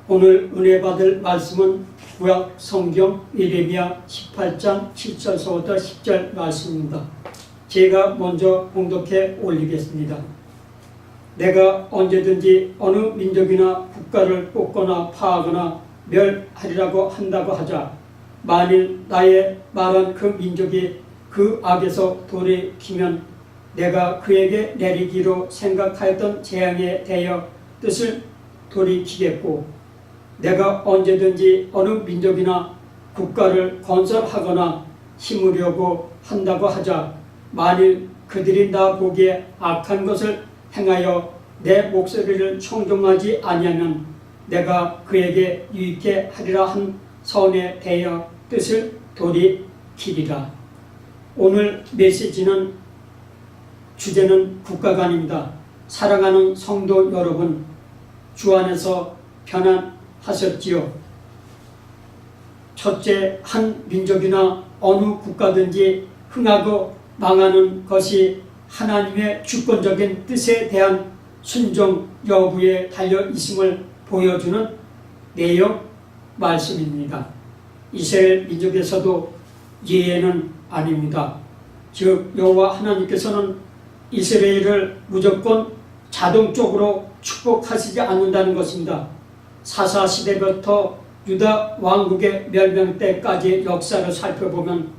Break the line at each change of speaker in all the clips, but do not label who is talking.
오늘 은혜 받을 말씀은 구약 성경 예레미야 18장 7절서부터 10절 말씀입니다. 제가 먼저 봉독해 올리겠습니다. 내가 언제든지 어느 민족이나 국가를 뽑거나 파하거나 멸하리라고 한다고 하자 만일 나의 말한 그 민족이 그 악에서 돌이키면 내가 그에게 내리기로 생각하였던 재앙에 대하여 뜻을 돌이키겠고 내가 언제든지 어느 민족이나 국가를 건설하거나 심으려고 한다고 하자 만일 그들이 나 보기에 악한 것을 행하여 내 목소리를 청종하지 아니하면 내가 그에게 유익해 하리라 한 선에 대하여 뜻을 돌이키리라. 오늘 메시지는 주제는 국가관입니다. 사랑하는 성도 여러분, 주 안에서 편안하셨지요? 첫째, 한 민족이나 어느 국가든지 흥하고 망하는 것이 하나님의 주권적인 뜻에 대한 순종 여부에 달려 있음을 보여주는 내용 말씀입니다. 이스라엘 민족에서도 예외는 아닙니다. 즉 여호와 하나님께서는 이스라엘을 무조건 자동적으로 축복하시지 않는다는 것입니다. 사사시대부터 유다 왕국의 멸망 때까지의 역사를 살펴보면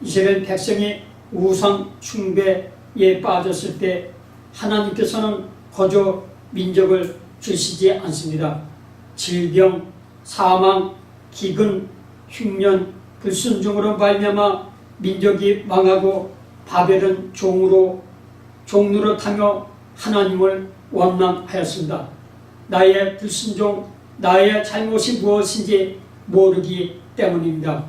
이스라엘 백성이 우상 숭배에 빠졌을 때 하나님께서는 거저 민족을 주시지 않습니다. 질병, 사망, 기근, 흉년, 불순종으로 말미암아 민족이 망하고 바벨은 종로 타며 하나님을 원망하였습니다. 나의 불순종, 나의 잘못이 무엇인지 모르기 때문입니다.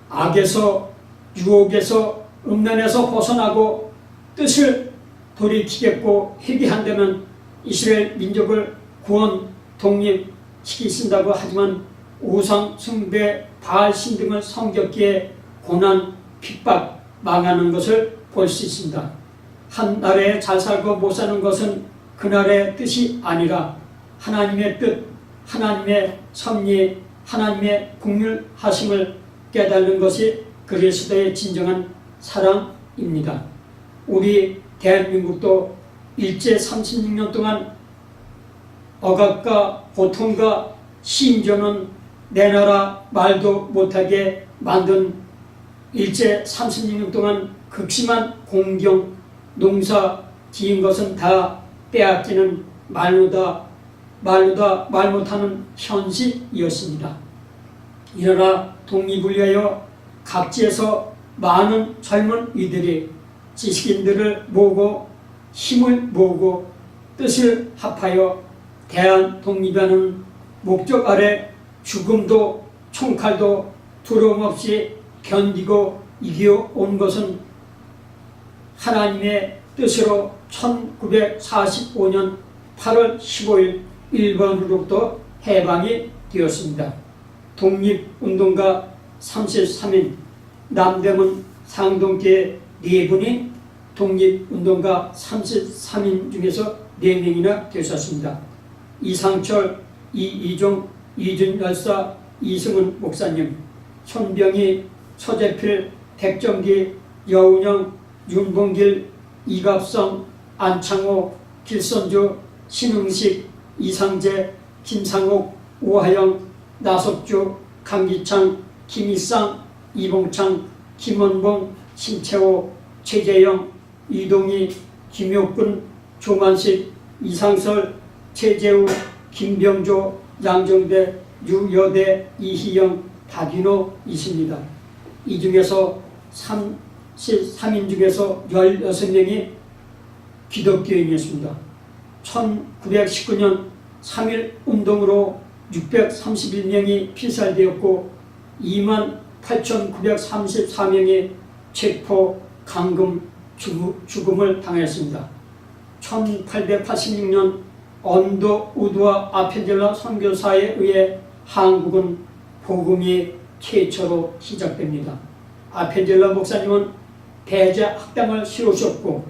악에서, 유혹에서, 음란에서 벗어나고 뜻을 돌이키겠고 회개한다면 이스라엘 민족을 구원, 독립시키신다고 하지만 우상 숭배, 바알신 등을 섬겼기에 고난, 핍박, 망하는 것을 볼 수 있습니다. 한 나라에 잘 살고 못 사는 것은 그 나라의 뜻이 아니라 하나님의 뜻, 하나님의 섭리, 하나님의 긍휼하심을 깨닫는 것이 그리스도의 진정한 사랑입니다. 우리 대한민국도 일제 36년 동안 억압과 고통과 심정은 내 나라 말도 못하게 만든 일제 36년 동안 극심한 공경, 농사 지은 것은 다 빼앗기는 말 못하는 현실이었습니다. 이러나 독립을 위하여 각지에서 많은 젊은 이들이 지식인들을 모으고 힘을 모으고 뜻을 합하여 대한 독립하는 목적 아래 죽음도 총칼도 두려움 없이 견디고 이겨온 것은 하나님의 뜻으로 1945년 8월 15일 일본으로부터 해방이 되었습니다. 독립운동가 33인, 남대문 상동계 4분이 독립운동가 33인 중에서 4명이나 되셨습니다. 이상철, 이이종, 이준열사, 이승은 목사님, 손병희, 서재필, 백정기, 여운영, 윤봉길, 이갑성, 안창호, 길선주, 신흥식, 이상재, 김상옥, 오하영, 나석주, 강기창, 김일상, 이봉창, 김원봉, 신채호, 최재영, 이동희, 김효근, 조만식, 이상설, 최재우, 김병조, 양정대, 유여대, 이희영, 박인호 있습니다. 이 중에서 33인 중에서 16명이 기독교인이었습니다. 1919년 3.1 운동으로 631명이 피살되었고 28,934명이 체포, 감금, 죽음을 당했습니다. 1886년 언도 우두와 아펜젤라 선교사에 의해 한국은 복음이 최초로 시작됩니다. 아펜젤라 목사님은 배제 학당을 세우셨고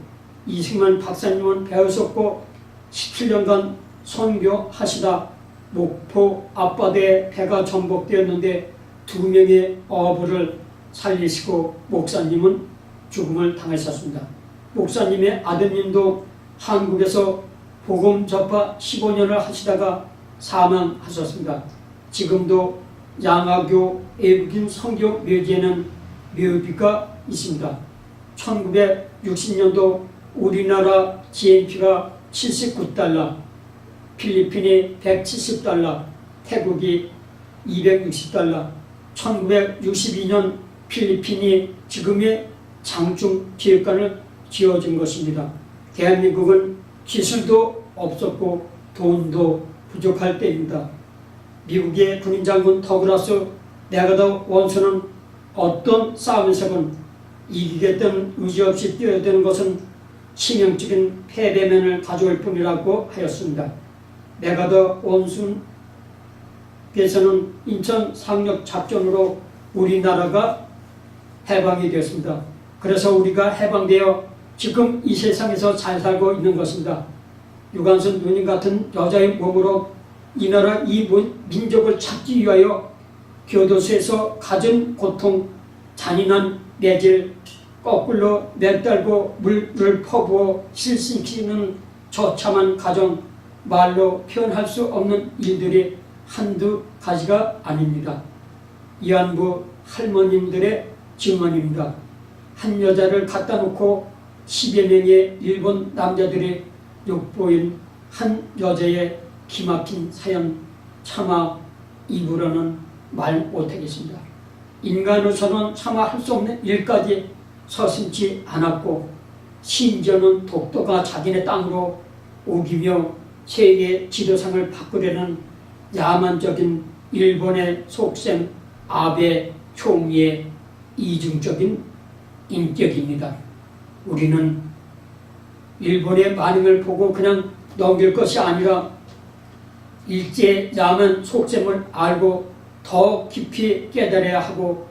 이승만 박사님은 배우셨고 17년간 선교하시다 목포 앞바다에 배가 전복되었는데 2명의 어부를 살리시고 목사님은 죽음을 당하셨습니다. 목사님의 아드님도 한국에서 복음 접파 15년을 하시다가 사망하셨습니다. 지금도 양화교 외국인 선교 묘지에는 묘비가 있습니다. 1960년도 우리나라 GNP가 79달러, 필리핀이 170달러, 태국이 260달러, 1962년 필리핀이 지금의 장충体育館을 지어준 것입니다. 대한민국은 기술도 없었고 돈도 부족할 때입니다. 미국의 군인장군 더글라스 메가더 원수는 어떤 싸움에서건 이기겠다는 의지 없이 뛰어드는 것은 치명적인 패배면을 가져올 뿐이라고 하였습니다. 메가더 원수께서는 인천 상륙 작전으로 우리나라가 해방이 되었습니다. 그래서 우리가 해방되어 지금 이 세상에서 잘 살고 있는 것입니다. 유관순 누님 같은 여자의 몸으로 이 나라 이 민족을 찾기 위하여 교도소에서 가진 고통, 잔인한 매질, 거꾸로 내달고 물을 퍼부어 실신시키는 처참한 가정, 말로 표현할 수 없는 일들이 한두 가지가 아닙니다. 이안부 할머님들의 증언입니다. 한 여자를 갖다 놓고 10여 명의 일본 남자들이 욕보인 한 여자의 기막힌 사연 차마 입으로는 말 못하겠습니다. 인간으로서는 차마 할 수 없는 일까지 서슴지 않았고 심지어는 독도가 자기네 땅으로 오기며 세계 지도상을 바꾸려는 야만적인 일본의 속셈 아베 총리의 이중적인 인격입니다. 우리는 일본의 반응을 보고 그냥 넘길 것이 아니라 일제 야만 속셈을 알고 더 깊이 깨달아야 하고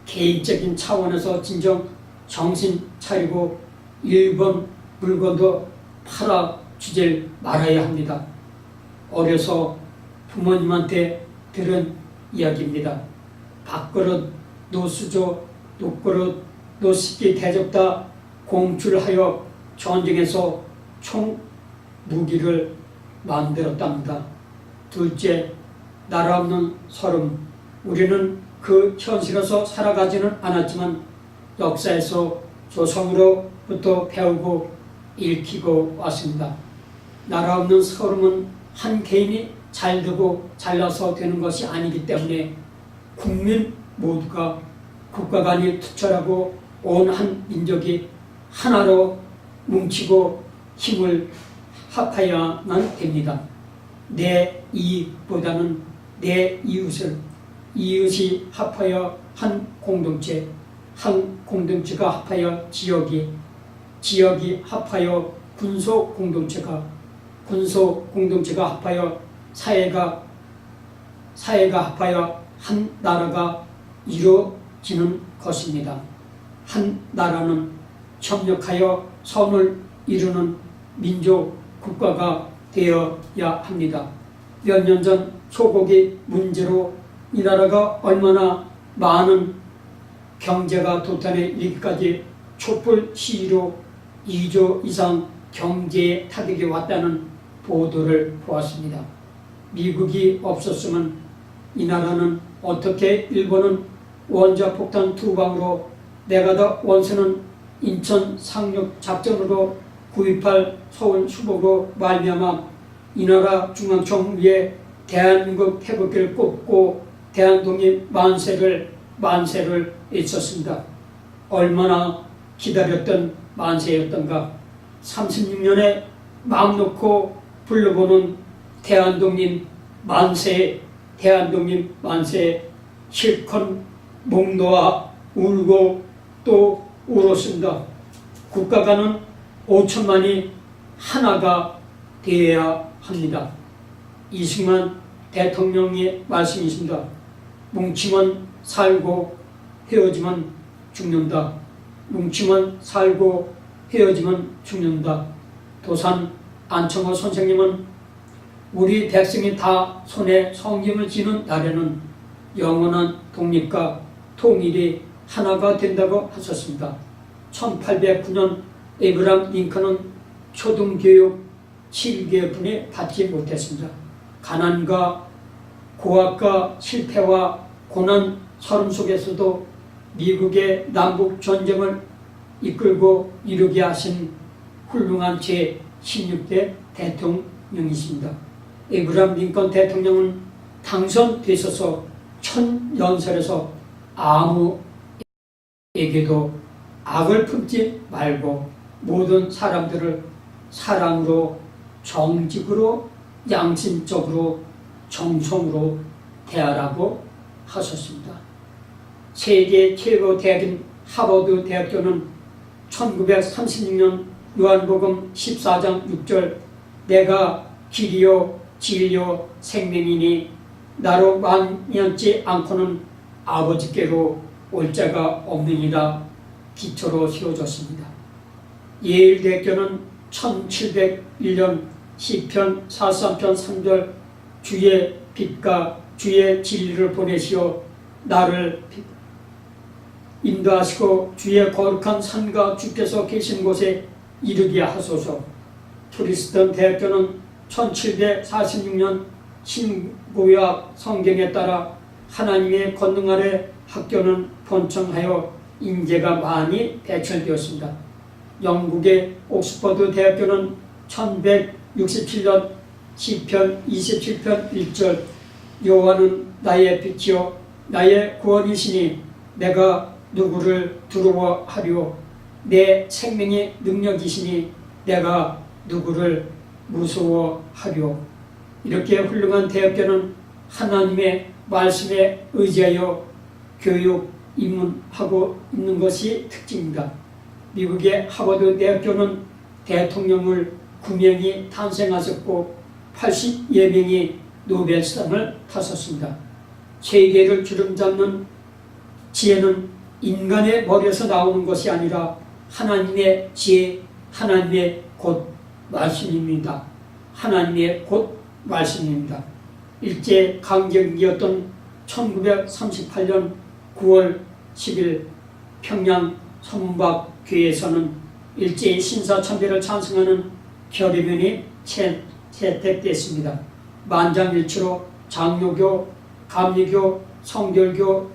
개인적인 차원에서 진정 정신 차리고 일본 물건도 팔아 주질 말아야 합니다. 어려서 부모님한테 들은 이야기입니다. 밥그릇, 노수저, 녹그릇, 노식기 대접다 공출하여 전쟁에서 총 무기를 만들었답니다. 둘째, 나라 없는 서름. 우리는 그 현실에서 살아가지는 않았지만 역사에서 조성으로부터 배우고 읽히고 왔습니다. 나라 없는 서름은 한 개인이 잘되고 잘나서 되는 것이 아니기 때문에 국민 모두가 국가 간이 투철하고 온 한 민족이 하나로 뭉치고 힘을 합해야만 됩니다. 내 이익보다는 내 이웃을, 이웃이 합하여 한 공동체, 한 공동체가 합하여 지역이, 지역이 합하여 군소 공동체가, 군소 공동체가 합하여 사회가, 사회가 합하여 한 나라가 이루어지는 것입니다. 한 나라는 협력하여 선을 이루는 민족 국가가 되어야 합니다. 몇 년 전 소고기 문제로 이 나라가 얼마나 많은 경제가 도탄에 이르기까지 촛불 시위로 2조 이상 경제에 타격이 왔다는 보도를 보았습니다. 미국이 없었으면 이 나라는 어떻게 일본은 원자폭탄 2방으로 메가더 원수는 인천 상륙 작전으로 9.28 서울 수복으로 말미암아 이 나라 중앙청 위에 대한민국 태극기를 꽂고 대한독립 만세를 외쳤습니다. 얼마나 기다렸던 만세였던가. 36년에 마음 놓고 불러보는 대한독립 만세, 대한독립 만세 실컷 목 놓아 울고 또 울었습니다. 국가가는 5천만이 하나가 되어야 합니다. 이승만 대통령의 말씀이십니다. 뭉치면 살고 헤어지면 죽는다. 뭉치면 살고 헤어지면 죽는다. 도산 안청호 선생님은 우리 백성이 다 손에 성김을 쥐는 날에는 영원한 독립과 통일이 하나가 된다고 하셨습니다. 1809년 에브람 링컨은 초등교육 7개분에 받지 못했습니다. 가난과 고압과 실패와 고난 서름 속에서도 미국의 남북 전쟁을 이끌고 이루게 하신 훌륭한 제16대 대통령이십니다. 에브람 링컨 대통령은 당선되셔서 천연설에서 아무에게도 악을 품지 말고 모든 사람들을 사랑으로 정직으로 양심적으로 정성으로 대하라고 하셨습니다. 세계 최고 대학인 하버드 대학교는 1936년 요한복음 14장 6절 내가 길이요 진리요 생명이니 나로 만연치 않고는 아버지께로 올 자가 없느니라 기초로 세워졌습니다. 예일대학교는 1701년 시편 43편 3절 주의 빛과 주의 진리를 보내시어 나를 인도하시고 주의 거룩한 산과 주께서 계신 곳에 이르게 하소서. 프리스턴 대학교는 1746년 신구약 성경에 따라 하나님의 권능 아래 학교는 번창하여 인재가 많이 배출되었습니다. 영국의 옥스퍼드 대학교는 1167년 시편 27편 1절 여호와는 나의 빛이요 나의 구원이시니 내가 누구를 두려워하리요 내 생명의 능력이시니 내가 누구를 무서워하리요. 이렇게 훌륭한 대학교는 하나님의 말씀에 의지하여 교육 입문하고 있는 것이 특징입니다. 미국의 하버드 대학교는 대통령을 9명이 탄생하셨고 80여명이 노벨상을 타셨습니다. 세계를 주름잡는 지혜는 인간의 머리에서 나오는 것이 아니라 하나님의 지혜, 하나님의 곧 말씀입니다. 하나님의 곧 말씀입니다. 일제 강점기였던 1938년 9월 10일 평양 선박교에서는 일제의 신사참배를 찬성하는 결의문이 채택됐습니다. 만장일치로 장로교, 감리교, 성결교,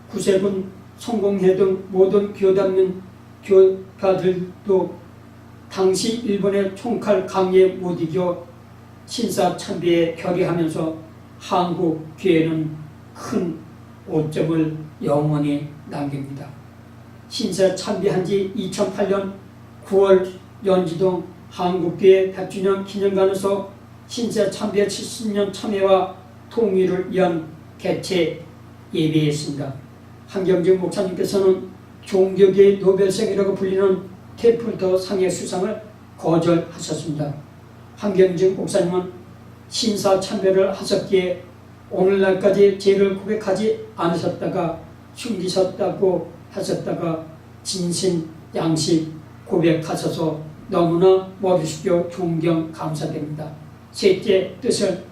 구세군, 성공회 등 모든 교단민 교파들도 당시 일본의 총칼 강에 못 이겨 신사참배에 결의하면서 한국 교회는 큰 오점을 영원히 남깁니다. 신사참배한 지 2008년 9월 연지동 한국교회 100주년 기념관에서 신사참배 70년 참여와 통일을 위한 개최 예배했습니다. 한경직 목사님께서는 종교계의 노벨상이라고 불리는 테플더 상의 수상을 거절하셨습니다. 한경직 목사님은 신사참배를 하셨기에 오늘날까지 죄를 고백하지 않으셨다가 숨기셨다고 하셨다가 진신양식 고백하셔서 너무나 모르시고 존경 감사드립니다. 셋째 뜻은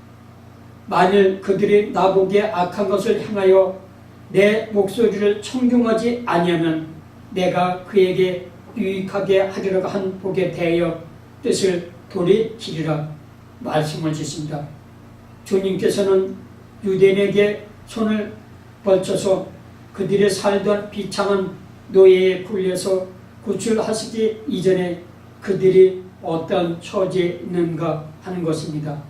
만일 그들이 나보기에 악한 것을 향하여 내 목소리를 청중하지 아니하면 내가 그에게 유익하게 하리라고 한 복에 대하여 뜻을 돌이키리라 말씀을 주십니다. 주님께서는 유대인에게 손을 벌쳐서 그들이 살던 비참한 노예에 굴려서 구출하시기 이전에 그들이 어떤 처지에 있는가 하는 것입니다.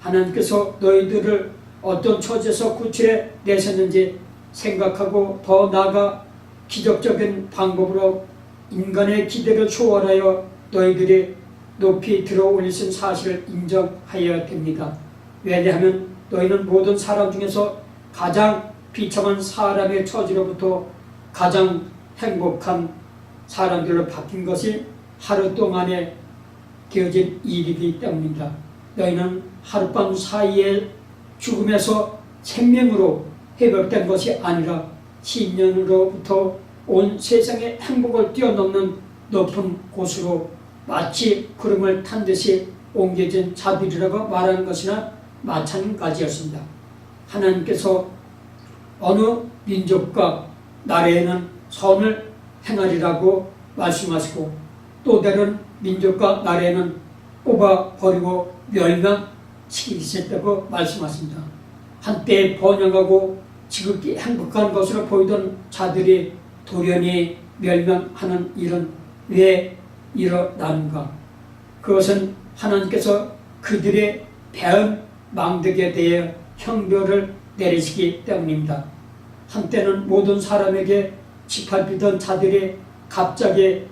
하나님께서 너희들을 어떤 처지에서 구출해 내셨는지 생각하고 더 나아가 기적적인 방법으로 인간의 기대를 초월하여 너희들이 높이 들어 올리신 사실을 인정하여야 됩니다. 왜냐하면 너희는 모든 사람 중에서 가장 비참한 사람의 처지로부터 가장 행복한 사람들로 바뀐 것이 하루 동안에 되어진 일이기 때문입니다. 너희는 하룻밤 사이에 죽음에서 생명으로 회복된 것이 아니라 신년으로부터 온 세상의 행복을 뛰어넘는 높은 곳으로 마치 구름을 탄 듯이 옮겨진 자들이라고 말하는 것이나 마찬가지였습니다. 하나님께서 어느 민족과 나라에는 선을 행하리라고 말씀하시고 또 다른 민족과 나라에는 뽑아버리고 멸망시키겠다고 말씀하십니다. 한때 번영하고 지극히 행복한 것으로 보이던 자들이 돌연히 멸망하는 일은 왜 일어나는가? 그것은 하나님께서 그들의 배은 망덕에 대해 형벌을 내리시기 때문입니다. 한때는 모든 사람에게 짓밟히던 자들이 갑자기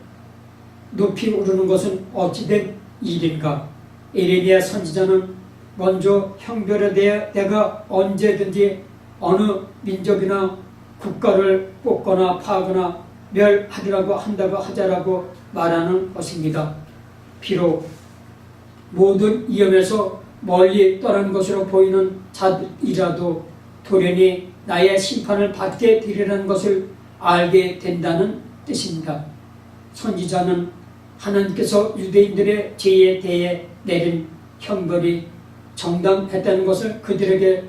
높이 오르는 것은 어찌된 일인가? 에레미야 선지자는 먼저 형벌에 대해 내가 언제든지 어느 민족이나 국가를 뽑거나 파거나 멸하리라고 한다고 하자라고 말하는 것입니다. 비록 모든 위험에서 멀리 떠나는 것으로 보이는 자들이라도 돌연히 나의 심판을 받게 되리라는 것을 알게 된다는 뜻입니다. 선지자는 하나님께서 유대인들의 죄에 대해 내린 형벌이 정당했다는 것을 그들에게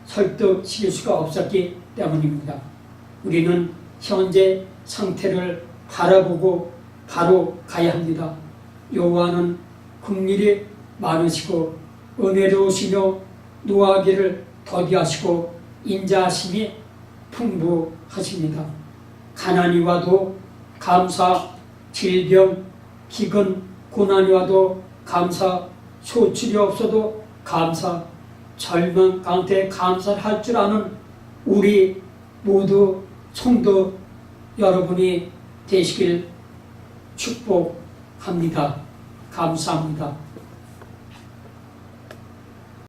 설득시킬 수가 없었기 때문입니다. 우리는 현재 상태를 바라보고 바로 가야 합니다. 여호와는 긍휼이 많으시고 은혜로우시며 노하기를 더디하시고 인자하심이 풍부하십니다. 가난이 와도 감사, 질병, 기근, 고난이 와도 감사, 소출이 없어도 감사, 절망 가운데 감사를 할 줄 아는 우리 모두 성도 여러분이 되시길 축복합니다. 감사합니다.